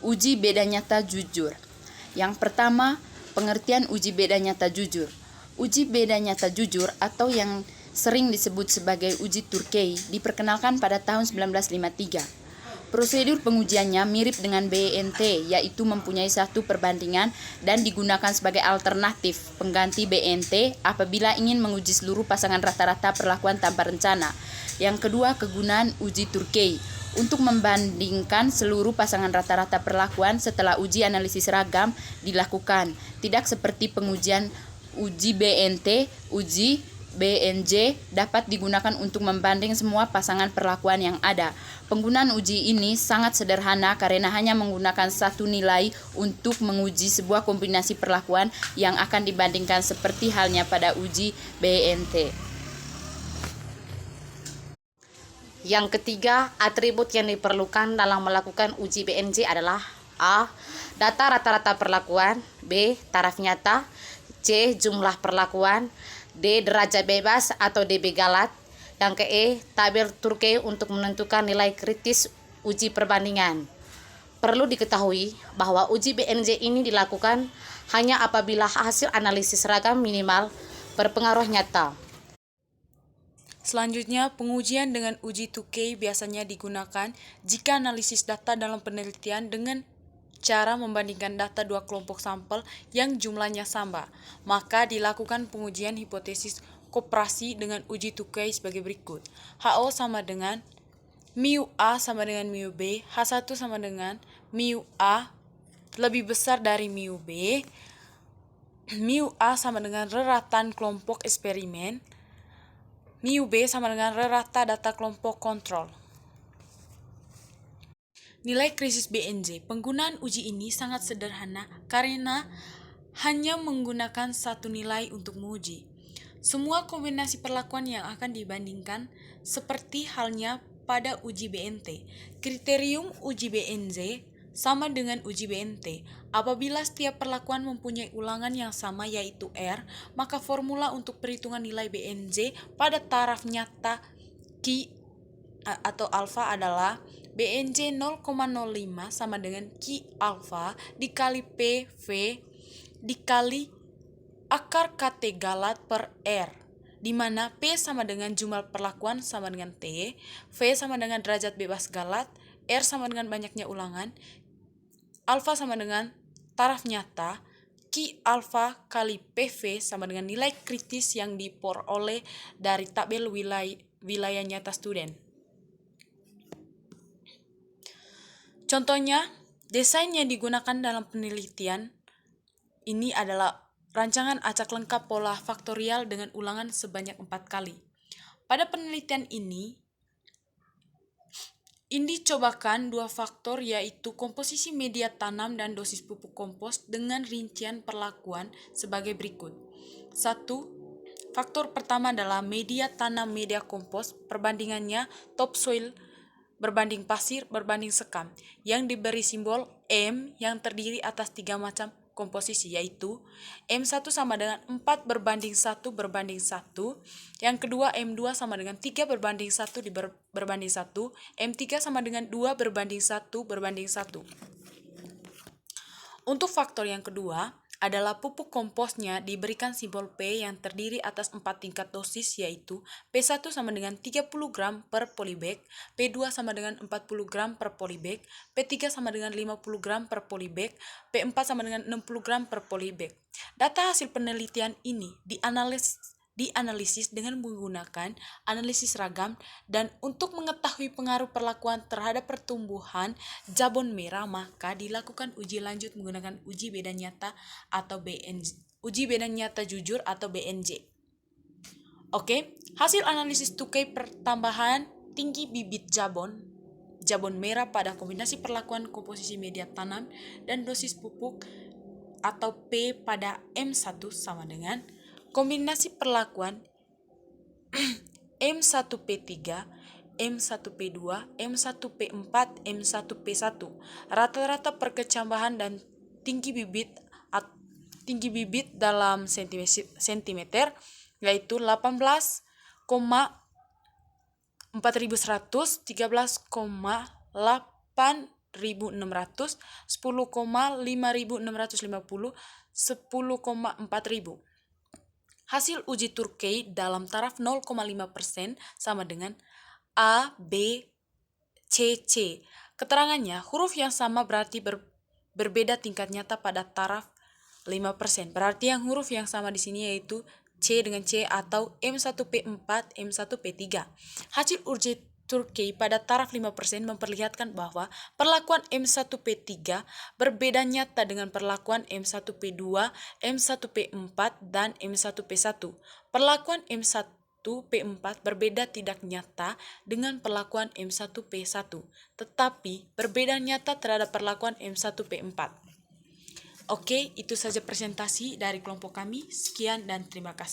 Uji beda nyata jujur. Yang pertama, pengertian uji beda nyata jujur. Uji beda nyata jujur atau yang sering disebut sebagai uji Turkey diperkenalkan pada tahun 1953. Prosedur pengujiannya mirip dengan BNT, yaitu mempunyai satu perbandingan dan digunakan sebagai alternatif pengganti BNT apabila ingin menguji seluruh pasangan rata-rata perlakuan tanpa rencana. Yang kedua, kegunaan uji Turkey untuk membandingkan seluruh pasangan rata-rata perlakuan setelah uji analisis seragam dilakukan. Tidak seperti pengujian uji BNT, uji BNJ dapat digunakan untuk membanding semua pasangan perlakuan yang ada. Penggunaan uji ini sangat sederhana karena hanya menggunakan satu nilai untuk menguji sebuah kombinasi perlakuan yang akan dibandingkan seperti halnya pada uji BNT. Yang ketiga, atribut yang diperlukan dalam melakukan uji BNJ adalah A. Data rata-rata perlakuan, B. Taraf nyata, C. Jumlah perlakuan, D. Derajat bebas atau DB Galat. Yang ke E. Tabel Turkey untuk menentukan nilai kritis uji perbandingan. Perlu diketahui bahwa uji BNJ ini dilakukan hanya apabila hasil analisis seragam minimal berpengaruh nyata. Selanjutnya, pengujian dengan uji Turkey biasanya digunakan jika analisis data dalam penelitian dengan cara membandingkan data dua kelompok sampel yang jumlahnya sama. Maka dilakukan pengujian hipotesis koprasi dengan uji Turkey sebagai berikut. HO sama dengan mu A sama dengan mu B, H1 sama dengan mu A lebih besar dari mu B, mu A sama dengan reratan kelompok eksperimen, mu B sama dengan rerata data kelompok kontrol. Nilai krisis BNJ. Penggunaan uji ini sangat sederhana karena hanya menggunakan satu nilai untuk menguji semua kombinasi perlakuan yang akan dibandingkan seperti halnya pada uji BNT. Kriterium uji BNJ sama dengan uji BNT. Apabila setiap perlakuan mempunyai ulangan yang sama yaitu R, maka formula untuk perhitungan nilai BNJ pada taraf nyata Q atau alfa adalah BNJ 0,05 sama dengan Q alfa dikali PV dikali akar KT Galat per R, di mana P sama dengan jumlah perlakuan sama dengan T, V sama dengan derajat bebas Galat, R sama dengan banyaknya ulangan, alfa sama dengan taraf nyata, Q alfa kali PV sama dengan nilai kritis yang diperoleh dari tabel wilayah nyata student. Contohnya, desain yang digunakan dalam penelitian ini adalah rancangan acak lengkap pola faktorial dengan ulangan sebanyak 4 kali. Pada penelitian ini dicobakan dua faktor yaitu komposisi media tanam dan dosis pupuk kompos dengan rincian perlakuan sebagai berikut. 1. Faktor pertama adalah media tanam media kompos, perbandingannya topsoil berbanding pasir berbanding sekam yang diberi simbol M yang terdiri atas 3 macam komposisi yaitu M1 sama dengan 4 berbanding 1 berbanding 1, yang kedua M2 sama dengan 3 berbanding 1 berbanding 1, M3 sama dengan 2 berbanding 1 berbanding 1. Untuk faktor yang kedua adalah pupuk komposnya diberikan simbol P yang terdiri atas 4 tingkat dosis yaitu P1 sama dengan 30 gram per polybag, P2 sama dengan 40 gram per polybag, P3 sama dengan 50 gram per polybag, P4 sama dengan 60 gram per polybag. Data hasil penelitian ini dianalisis dengan menggunakan analisis seragam dan untuk mengetahui pengaruh perlakuan terhadap pertumbuhan jabon merah maka dilakukan uji lanjut menggunakan uji beda nyata atau uji beda nyata jujur atau BNJ. Oke, hasil analisis Turkey pertambahan tinggi bibit jabon merah pada kombinasi perlakuan komposisi media tanam dan dosis pupuk atau P pada M1 sama dengan kombinasi perlakuan M1P3, M1P2, M1P4, M1P1. Rata-rata perkecambahan dan tinggi bibit dalam sentimeter yaitu 18,4100, 13,8 10,600, 10,5.650, 10,4.000. Hasil uji Turkey dalam taraf 0,5% sama dengan A, B, C, C. Keterangannya, huruf yang sama berarti berbeda tingkat nyata pada taraf 5%. Berarti yang huruf yang sama di sini yaitu C dengan C atau M1P4, M1P3. Hasil uji Turkey pada taraf 5% memperlihatkan bahwa perlakuan M1P3 berbeda nyata dengan perlakuan M1P2, M1P4, dan M1P1. Perlakuan M1P4 berbeda tidak nyata dengan perlakuan M1P1, tetapi berbeda nyata terhadap perlakuan M1P4. Oke, itu saja presentasi dari kelompok kami. Sekian dan terima kasih.